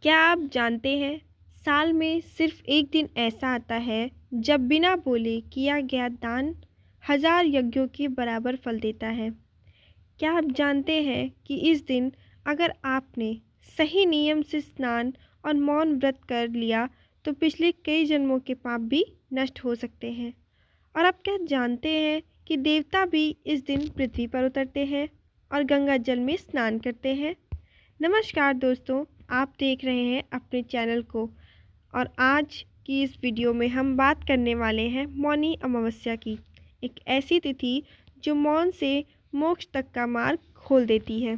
क्या आप जानते हैं, साल में सिर्फ एक दिन ऐसा आता है जब बिना बोले किया गया दान हजार यज्ञों के बराबर फल देता है। क्या आप जानते हैं कि इस दिन अगर आपने सही नियम से स्नान और मौन व्रत कर लिया तो पिछले कई जन्मों के पाप भी नष्ट हो सकते हैं। और आप क्या जानते हैं कि देवता भी इस दिन पृथ्वी पर उतरते हैं और गंगा जल में स्नान करते हैं। नमस्कार दोस्तों, आप देख रहे हैं अपने चैनल को। और आज की इस वीडियो में हम बात करने वाले हैं मौनी अमावस्या की, एक ऐसी तिथि जो मौन से मोक्ष तक का मार्ग खोल देती है।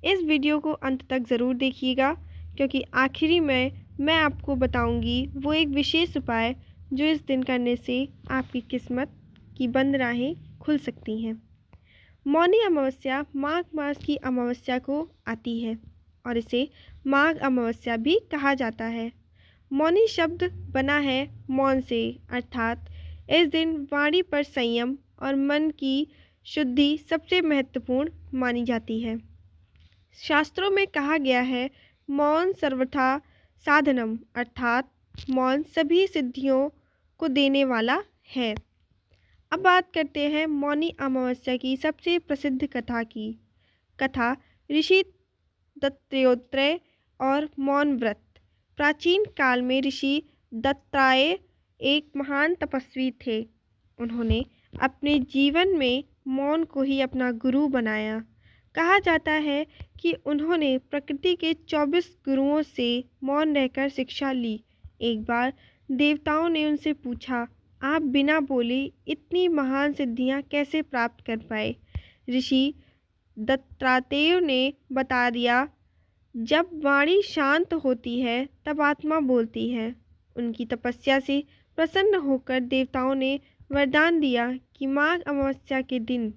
इस वीडियो को अंत तक ज़रूर देखिएगा, क्योंकि आखिरी में मैं आपको बताऊंगी वो एक विशेष उपाय जो इस दिन करने से आपकी किस्मत की बंद राहें खुल सकती हैं। मौनी अमावस्या माघ मास की अमावस्या को आती है और इसे माघ अमावस्या भी कहा जाता है। मौनी शब्द बना है मौन से, अर्थात इस दिन वाणी पर संयम और मन की शुद्धि सबसे महत्वपूर्ण मानी जाती है। शास्त्रों में कहा गया है, मौन सर्वथा साधनम, अर्थात मौन सभी सिद्धियों को देने वाला है। अब बात करते हैं मौनी अमावस्या की सबसे प्रसिद्ध कथा की। कथा ऋषि दत्तात्रेय और मौन व्रत। प्राचीन काल में ऋषि दत्तात्रेय एक महान तपस्वी थे। उन्होंने अपने जीवन में मौन को ही अपना गुरु बनाया। कहा जाता है कि उन्होंने प्रकृति के 24 गुरुओं से मौन रहकर शिक्षा ली। एक बार देवताओं ने उनसे पूछा, आप बिना बोले इतनी महान सिद्धियां कैसे प्राप्त कर पाए? ऋषि दत्तात्रेय ने बता दिया, जब वाणी शांत होती है तब आत्मा बोलती है। उनकी तपस्या से प्रसन्न होकर देवताओं ने वरदान दिया कि माघ अमावस्या के दिन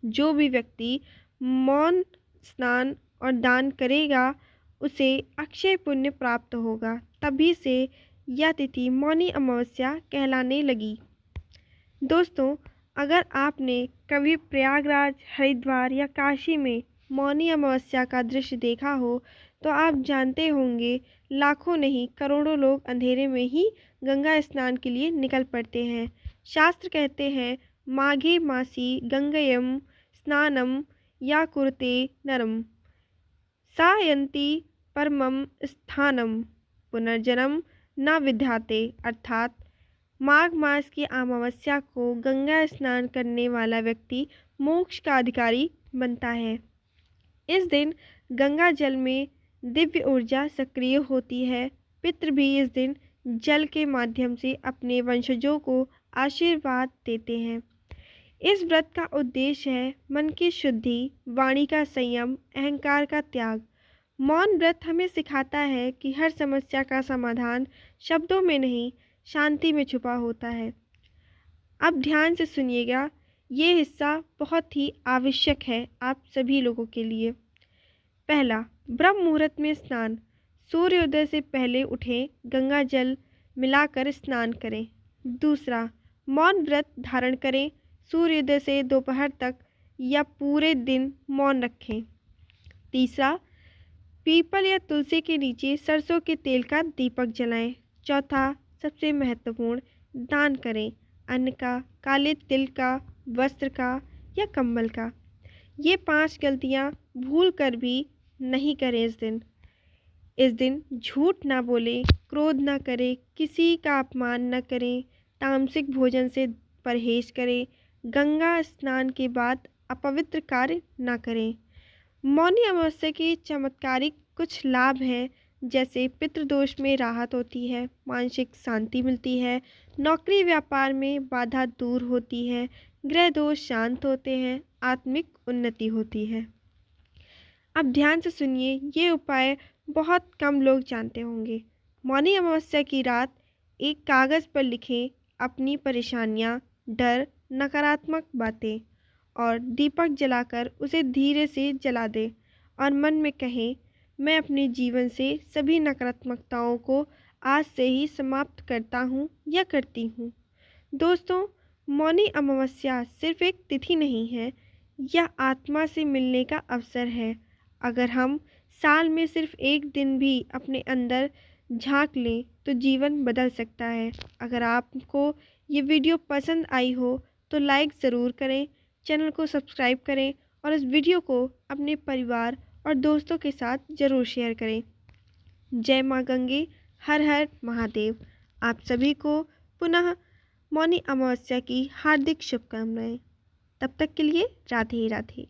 जो भी व्यक्ति मौन स्नान और दान करेगा उसे अक्षय पुण्य प्राप्त होगा। तभी से यह तिथि मौनी अमावस्या कहलाने लगी। दोस्तों, अगर आपने कभी प्रयागराज, हरिद्वार या काशी में मौनी अमावस्या का दृश्य देखा हो तो आप जानते होंगे लाखों नहीं करोड़ों लोग अंधेरे में ही गंगा स्नान के लिए निकल पड़ते हैं। शास्त्र कहते हैं, माघे मासी गंगयम स्नानम या कुरुते नरम सायंती परमम स्थानम पुनर्जन्म न विद्याते, अर्थात माघ मास की अमावस्या को गंगा स्नान करने वाला व्यक्ति मोक्ष का अधिकारी बनता है। इस दिन गंगा जल में दिव्य ऊर्जा सक्रिय होती है। पितृ भी इस दिन जल के माध्यम से अपने वंशजों को आशीर्वाद देते हैं। इस व्रत का उद्देश्य है मन की शुद्धि, वाणी का संयम, अहंकार का त्याग। मौन व्रत हमें सिखाता है कि हर समस्या का समाधान शब्दों में नहीं, शांति में छुपा होता है। अब ध्यान से सुनिएगा, ये हिस्सा बहुत ही आवश्यक है आप सभी लोगों के लिए। पहला, ब्रह्म मुहूर्त में स्नान। सूर्योदय से पहले उठें, गंगा जल मिलाकर स्नान करें। दूसरा, मौन व्रत धारण करें। सूर्योदय से दोपहर तक या पूरे दिन मौन रखें। तीसरा, पीपल या तुलसी के नीचे सरसों के तेल का दीपक जलाएं। चौथा, सबसे महत्वपूर्ण, दान करें। अन्न का, काले तिल का, वस्त्र का या कंबल का। ये 5 गलतियां भूल कर भी नहीं करें इस दिन झूठ ना बोलें, क्रोध ना करें, किसी का अपमान न करें, तामसिक भोजन से परहेज करें, गंगा स्नान के बाद अपवित्र कार्य ना करें। मौनी अमावस्या के चमत्कारिक कुछ लाभ हैं, जैसे पितृदोष में राहत होती है, मानसिक शांति मिलती है, नौकरी व्यापार में बाधा दूर होती है, ग्रह दोष शांत होते हैं, आत्मिक उन्नति होती है। अब ध्यान से सुनिए, ये उपाय बहुत कम लोग जानते होंगे। मौनी अमावस्या की रात एक कागज़ पर लिखें अपनी परेशानियाँ, डर, नकारात्मक बातें और दीपक जलाकर उसे धीरे से जला दें और मन में कहें, मैं अपने जीवन से सभी नकारात्मकताओं को आज से ही समाप्त करता हूँ या करती हूँ। दोस्तों, मौनी अमावस्या सिर्फ एक तिथि नहीं है, यह आत्मा से मिलने का अवसर है। अगर हम साल में सिर्फ एक दिन भी अपने अंदर झांक लें तो जीवन बदल सकता है। अगर आपको ये वीडियो पसंद आई हो तो लाइक ज़रूर करें, चैनल को सब्सक्राइब करें और इस वीडियो को अपने परिवार और दोस्तों के साथ ज़रूर शेयर करें। जय माँ गंगे, हर हर महादेव। आप सभी को पुनः मौनी अमावस्या की हार्दिक शुभकामनाएं। तब तक के लिए राधे राधे।